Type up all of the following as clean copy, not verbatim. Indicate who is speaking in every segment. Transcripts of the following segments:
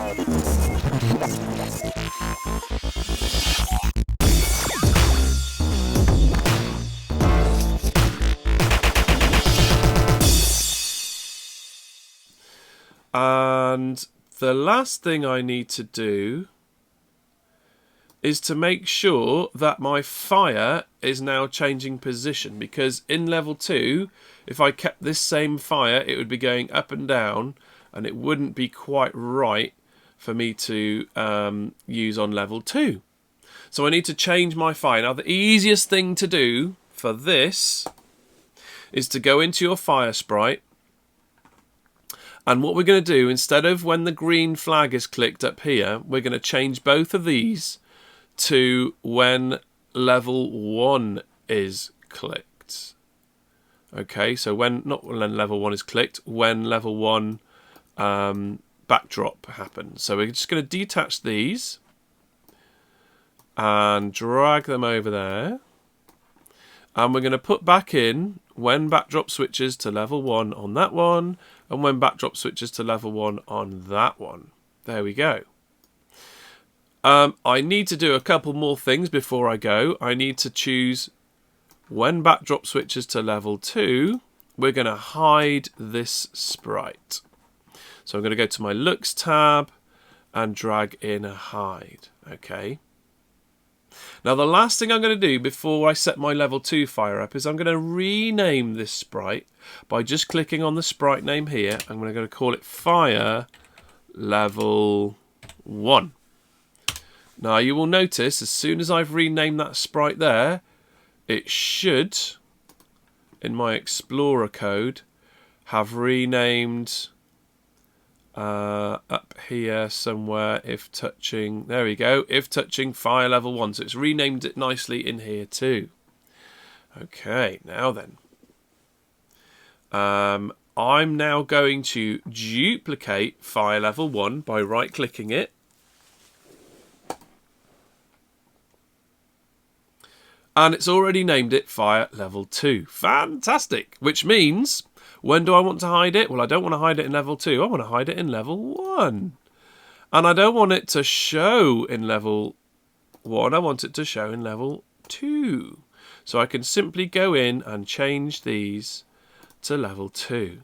Speaker 1: And the last thing I need to do is to make sure that my fire is now changing position, because in level 2, if I kept this same fire, it would be going up and down, and it wouldn't be quite right for me to use on level 2. So I need to change my fire. Now the easiest thing to do for this is to go into your fire sprite, and what we're going to do, instead of when the green flag is clicked up here, we're going to change both of these to when level 1 is clicked. Okay, so not when level 1 is clicked, when level 1 backdrop happens. So we're just going to detach these and drag them over there, and we're going to put back in when backdrop switches to level 1 on that one, and when backdrop switches to level 1 on that one. There we go. I need to do a couple more things before I go. I need to choose when backdrop switches to level 2, we're going to hide this sprite. So I'm going to go to my looks tab and drag in a hide. Okay. Now the last thing I'm going to do before I set my level 2 fire up is I'm going to rename this sprite by just clicking on the sprite name here. I'm going to call it Fire Level 1. Now you will notice as soon as I've renamed that sprite there, it should, in my Explorer code, have renamed up here somewhere, if touching, there we go, if touching fire level 1. So it's renamed it nicely in here too. Okay, now then. I'm now going to duplicate fire level 1 by right clicking it. And it's already named it Fire Level 2. Fantastic! Which means, when do I want to hide it? Well, I don't want to hide it in Level 2. I want to hide it in Level 1. And I don't want it to show in Level 1. I want it to show in Level 2. So I can simply go in and change these to Level 2.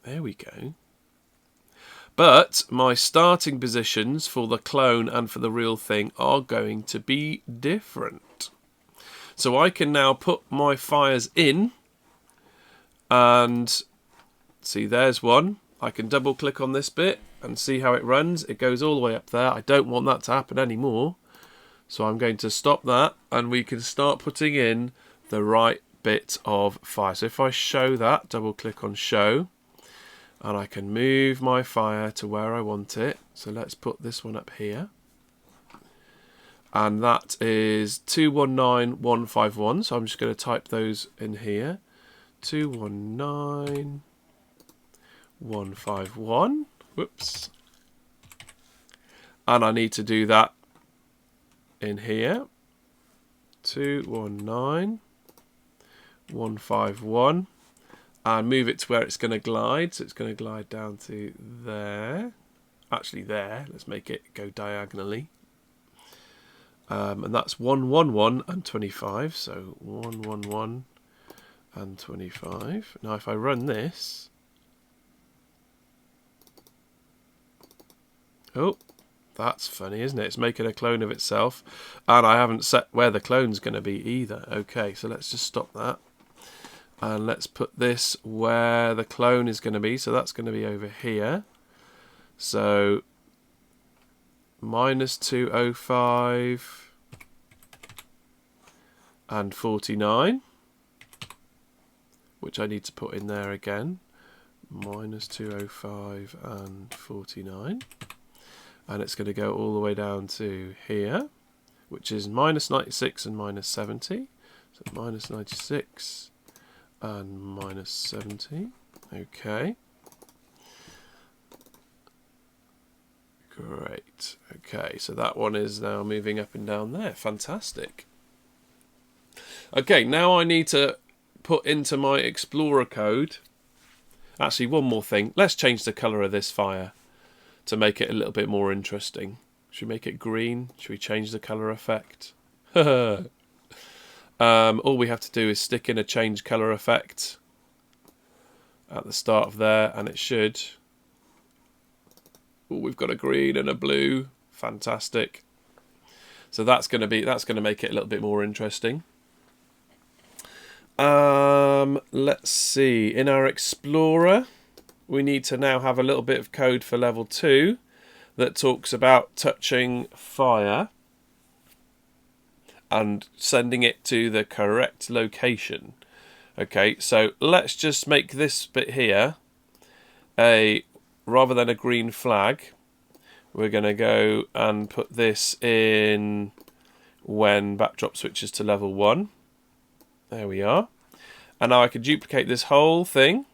Speaker 1: There we go. But my starting positions for the clone and for the real thing are going to be different. So I can now put my fires in, and see, there's one. I can double click on this bit and see how it runs. It goes all the way up there. I don't want that to happen anymore. So I'm going to stop that, and we can start putting in the right bit of fire. So if I show that, double click on show, and I can move my fire to where I want it. So let's put this one up here. And that is 219151. So I'm just going to type those in here. 219151. Whoops. And I need to do that in here. 219151. And move it to where it's going to glide. So it's going to glide down to there. Actually there. Let's make it go diagonally. And that's 111 and 25. So 111 and 25. Now if I run this. Oh, that's funny, isn't it? It's making a clone of itself. And I haven't set where the clone's going to be either. Okay, so let's just stop that. And let's put this where the clone is going to be. So that's going to be over here. So -205 and 49, which I need to put in there again. -205 and 49. And it's going to go all the way down to here, which is -96 and -70. So -96 and -70. Okay. Great. Okay, so that one is now moving up and down there. Fantastic. Okay, now I need to put into my Explorer code. Actually, one more thing. Let's change the colour of this fire. to make it a little bit more interesting. Should we make it green? Should we change the colour effect? All we have to do is stick in a change colour effect at the start of there, and it should. Oh, we've got a green and a blue. Fantastic. So that's going to make it a little bit more interesting. Let's see. In our Explorer, we need to now have a little bit of code for level 2 that talks about touching fire and sending it to the correct location. Okay, so let's just make this bit here rather than a green flag, we're going to go and put this in when backdrop switches to level 1. There we are. And now I can duplicate this whole thing.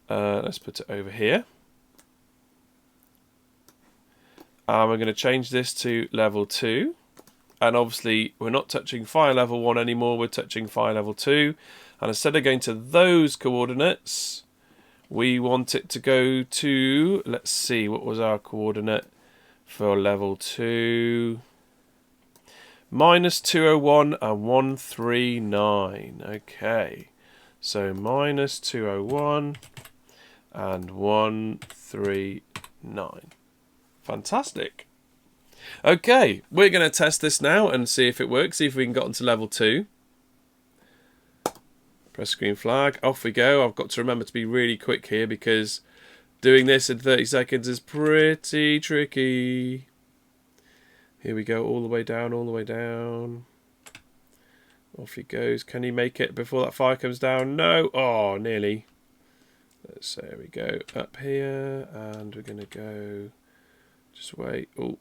Speaker 1: Let's put it over here. And we're going to change this to level 2. And obviously we're not touching fire level 1 anymore, we're touching fire level 2. And instead of going to those coordinates, we want it to go to, let's see, what was our coordinate for level 2? -201 and 139. Okay, so -201 and 139. Fantastic. Okay, we're going to test this now and see if it works, see if we can get onto level 2. Press green flag, off we go. I've got to remember to be really quick here because doing this in 30 seconds is pretty tricky. Here we go, all the way down, all the way down. Off he goes. Can he make it before that fire comes down? No! Oh, nearly. There we go. Up here, and we're going to go... Just wait. Oh,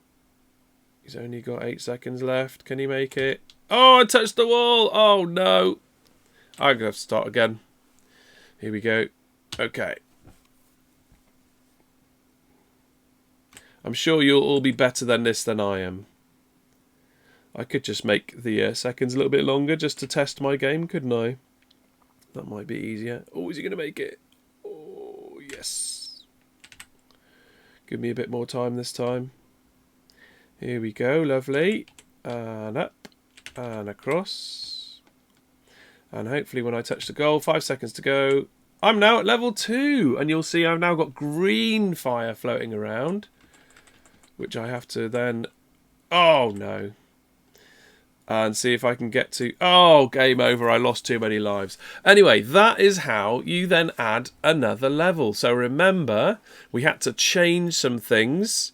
Speaker 1: he's only got 8 seconds left. Can he make it? Oh, I touched the wall! Oh, no! I'm going to have to start again. Here we go. Okay. I'm sure you'll all be better than this than I am. I could just make the seconds a little bit longer just to test my game, couldn't I? That might be easier. Oh, is he going to make it? Oh, yes. Give me a bit more time this time. Here we go, lovely. And up and across. And hopefully when I touch the goal, 5 seconds to go, I'm now at level 2. And you'll see I've now got green fire floating around, which I have to then... Oh, no. And see if I can get to... Oh, game over. I lost too many lives. Anyway, that is how you then add another level. So remember, we had to change some things.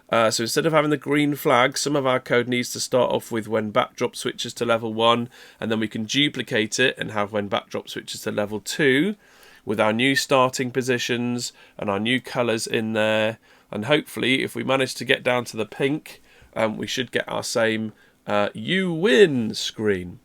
Speaker 1: So instead of having the green flag, some of our code needs to start off with when backdrop switches to level 1. And then we can duplicate it and have when backdrop switches to level 2 with our new starting positions and our new colours in there. And hopefully, if we manage to get down to the pink, we should get our same... you win screen.